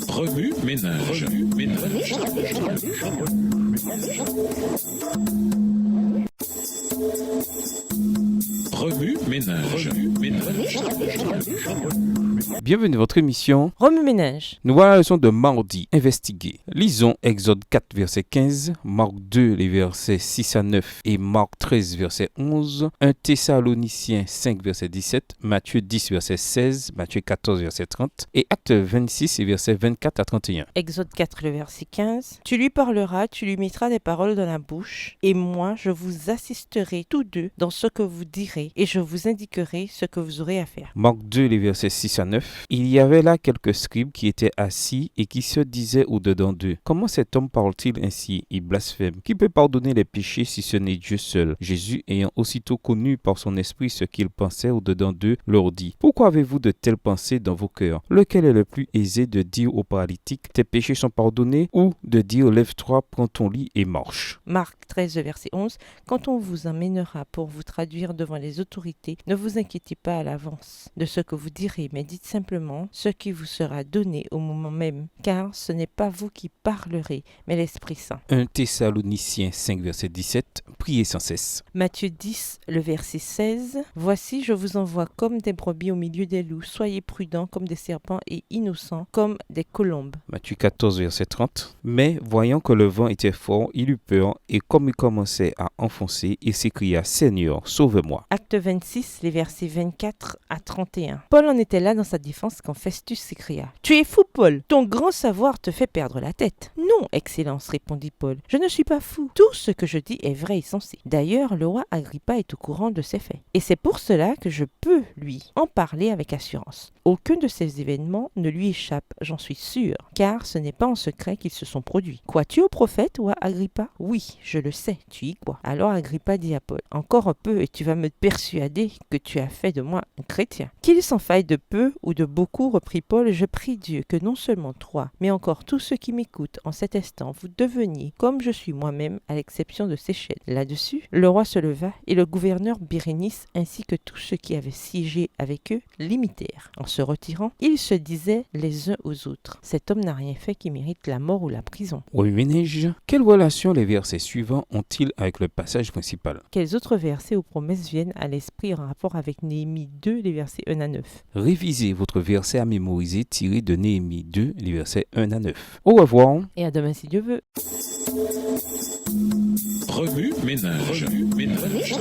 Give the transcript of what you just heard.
Remue ménage. Remue ménage. Bienvenue à votre émission. Remue-ménage. Nous voilà à la leçon de mardi. Investiguer. Lisons Exode 4, verset 15, Marc 2, les versets 6 à 9 et Marc 13, verset 11, 1 Thessaloniciens 5, verset 17, Matthieu 10, verset 16, Matthieu 14, verset 30 et Actes 26, et versets 24 à 31. Exode 4, le verset 15. Tu lui parleras, tu lui mettras des paroles dans la bouche, et moi je vous assisterai tous deux dans ce que vous direz, et je vous indiquerai ce que vous aurez à faire. Marc 2, les versets 6 à 9. Il y avait là quelques scribes qui étaient assis et qui se disaient au-dedans d'eux: Comment cet homme parle-t-il ainsi? Il blasphème. Qui peut pardonner les péchés si ce n'est Dieu seul? Jésus, ayant aussitôt connu par son esprit ce qu'ils pensaient au-dedans d'eux, leur dit: Pourquoi avez-vous de telles pensées dans vos cœurs? Lequel est le plus aisé de dire au paralytique: Tes péchés sont pardonnés, ou de dire: Lève-toi, prends ton lit et marche? Marc 13, verset 11. Quand on vous emmènera pour vous traduire devant les autorités, ne vous inquiétez pas à l'avance de ce que vous direz, mais dites simplement ce qui vous sera donné au moment même, car ce n'est pas vous qui parlerez, mais l'Esprit Saint. 1 Thessaloniciens 5, verset 17. Priez sans cesse. Matthieu 10, le verset 16. Voici, je vous envoie comme des brebis au milieu des loups. Soyez prudents comme des serpents et innocents comme des colombes. Matthieu 14, verset 30. Mais voyant que le vent était fort, il eut peur, et comme il commençait à enfoncer, il s'écria: Seigneur, sauve-moi. Acte 26, les versets 24 à 31. Paul en était là dans sa défense quand Festus s'écria: Tu es fou, Paul, ton grand savoir te fait perdre la tête. Non, Excellence, répondit Paul, je ne suis pas fou. Tout ce que je dis est vrai et sensé. D'ailleurs, le roi Agrippa est au courant de ces faits. Et c'est pour cela que je peux, lui, en parler avec assurance. Aucun de ces événements ne lui échappe, j'en suis sûr, car ce n'est pas en secret qu'ils se sont produits. Crois-tu au prophète ou à Agrippa? Oui, je le sais, tu y crois. Alors Agrippa dit à Paul: Encore un peu et tu vas me persuader que tu as fait de moi un chrétien. Qu'il s'en faille de peu ou de beaucoup, reprit Paul, je prie Dieu que non seulement toi, mais encore tous ceux qui m'écoutent en cet instant, vous deveniez comme je suis moi-même, à l'exception de Séchène. Là-dessus, le roi se leva et le gouverneur Bérénice ainsi que tous ceux qui avaient siégé avec eux l'imitèrent. En se retirant, ils se disaient les uns aux autres: Cet homme n'a rien fait qui mérite la mort ou la prison. Oui, ménage. Quelle relation les versets suivants ont-ils avec le passage principal? Quels autres versets ou promesses viennent à l'esprit en rapport avec Néhémie 2, les versets 1 à 9? Révisez votre verset à mémoriser tiré de Néhémie 2, les versets 1 à 9. Au revoir. Et à demain si Dieu veut. Remue ménage. Remue ménage.